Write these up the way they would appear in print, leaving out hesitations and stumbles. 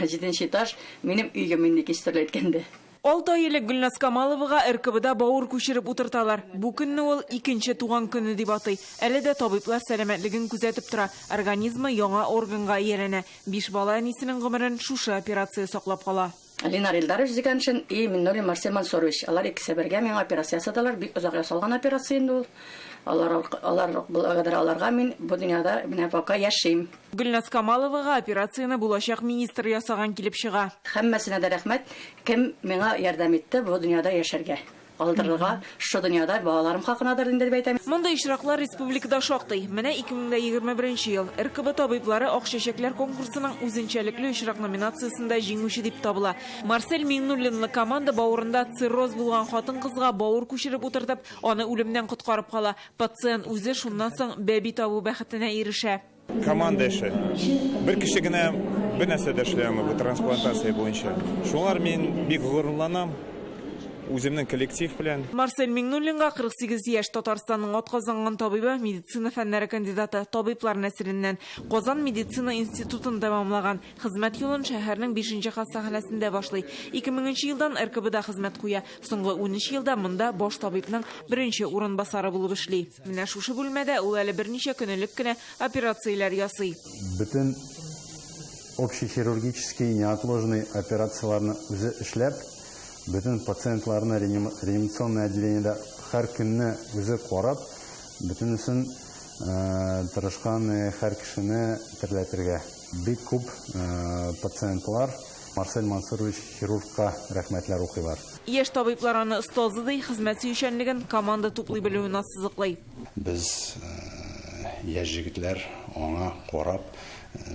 7-нче этаж минем өйгем инде кистерләткәнде. 6 айлык Гөлназ Камаловага РКБда бауыр күчереп утырталар. Бу көнне ул икенче туган көне дип атый. Әле дә табиблар сәламәтлеген күзәтеп тора. Организмы яңа органга ияләнә. 5 бала әнисенең гомерен шушы операция саклап кала. Ленар Илдарович дигәнчен и Миннуллин Марсель Мансурович. Алар икесе бергә миңа операция ясадылар. Бик озак ясалган операция инде ул. Аларга мин бу дөньяда менә пока яшим. Гөлназ Камаловага операцияны булачак министр ясаган килеп чыга. Һәммәсенә дә рәхмәт. Кем миңа ярдәм итте бу дөньяда яшәргә. Алдырырга, шу дөньяда балаларым хакынадыр инде дип әйтәм. Монда ишраклар республикада шактый. Менә 2021 ел РКБ табиблары Акчәчәкләр конкурсының үзенчәлекле ишрак номинациясендә җиңүче дип табыла. Марсель Миннуллинлы команда бавырында цирроз булган хатын-кызга бавыр күчереп утыртып, аны үлемнән коткарып кала. Пациент үзе шуннан соң бәби табу бәхетенә ирешә. Команда эше. Бер кеше генә бер нәрсә дә эшләмәде бу трансплантация буенча. Шулар мин бик горурланам. Үземнең коллектив белән. Марсель Миннуллинга 48 яшь, Татарстанның атказанган табибы, медицина фәннәре кандидаты, табиблар нәселеннән. Казан медицина институтын тәмамлаган. Хезмәт юлын шәһәрнең 5-нче хастаханәсендә башлый. 2000 елдан РКБда хезмәт куя. Соңгы 13 елда монда баш табибның беренче урынбасары булып эшли. Менә шушы бүлмәдә ул әле берничә көнлек кенә операцияләр ясый. Бөтен общехирургический неотложный операцияларны үзе эшләп, bütün пациентларны реанимационное отделениедә һәр көнне үзе карап, бөтенесен тырышкан һәр кешене терләтергә. Бик күп пациентлар Марсель Мансурович хирургка рәхмәтләр укыйлар. Яшь табиблар аны остазы ди, хезмәт сөйшәнлеген команда туплый белүен ассызыклый. Без яшь җегетләр аңа карап,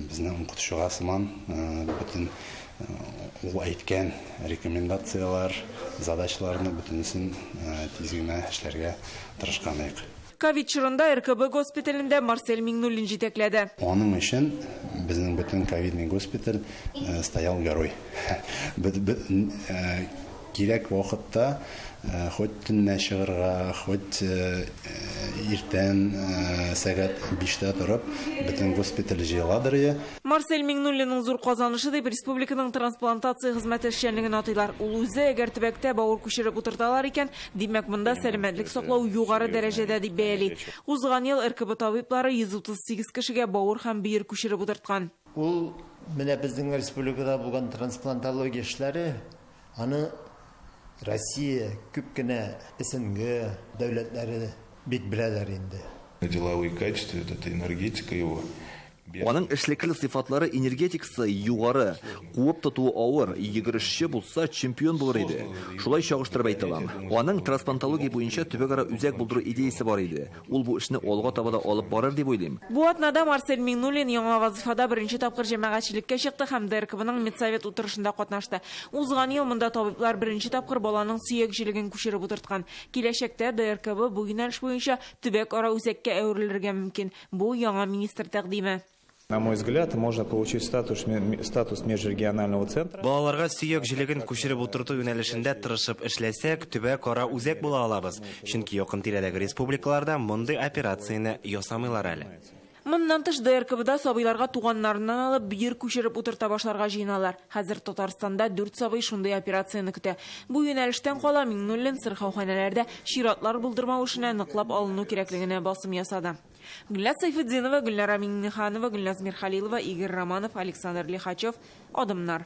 безнең укытучыга сыман бөтен ул әйткән рекомендациялар, задачаларны бөтенесен тиз генә эшләргә тырышканбыз. Ковид чорында РКБ госпиталендә Марсель Миннуллин җитәкләде. Аның өчен безнең бөтен ковидный госпиталь стоял герой. Кирәк вакытта хоть төнлә чыгарга, хоть иртән сәгать 5-тә торып, бөтен госпиталь җыйладыр. Марсель Миннуллинның зур казанышы дип республиканың трансплантация хезмәте эшчәнлеген атыйлар. Ул үзе әгәр төбәктә бавыр күчереп утырталар икән, димәк монда сәламәтлек саклау югары дәрәҗәдә дип бәяли. Узган ел РКБ табиблары 138 кешегә бавыр һәм бөер күчереп утырткан. Ул менә безнең республикада булган трансплантология эшләре аны Россия күп кенә СНГ дәүләтләре бик беләләр инде. Деловые качества, это энергетика его. Аның эшлекле сыйфатлары энергетикасы югары, куып тотуы авыр, йөгерешче булса чемпион булыр иде. Шулай чагыштырып әйтәләр. Аның трансплантология буенча төбәкара үзәк булдыру идеясе бар иде. Ул бу эшне алга таба да алып барыр дип уйлыйм. Бу атнада Марсель Миннуллин яңа вазифада беренче тапкыр җәмәгатьчелеккә чыкты һәм РКБның медсовет утырышында катнашты. Узган ел монда табиблар беренче тапкыр баланың сөяк җилеген күчереп утырткан. Киләчәктә РКБ бу юнәлеш буенча төбәк-ара үзәккә әверелергә мөмкин. Бу яңа министр тәкъдиме. На мой взгляд, можно получить статус межрегионального центра. Балаларга сөяк җилеген күчереп утырту юнәлешендә тырышып эшләсәк, төбәк-ара үзәк була алабыз. Чөнки якын тирәдәге республикаларда мондый операцияны ясамыйлар әле. Моннан тыш РКБда сабыйларга туганнарыннан алып бөер күчереп утырта башларга җыеналар. Хәзер Татарстанда 4 сабый шундый операцияны көтә. Бу юнәлештән кала Миннуллин сырхауханәләрдә чиратлар булдырмау эшенә ныклап алыну кирәклегенә басым ясады. Гөлназ Сайфетдинова, Гөлнара Миңнеханова, Гөлназ Мирхалилова, Игорь Романов, Александр Лихачев, Адымнар.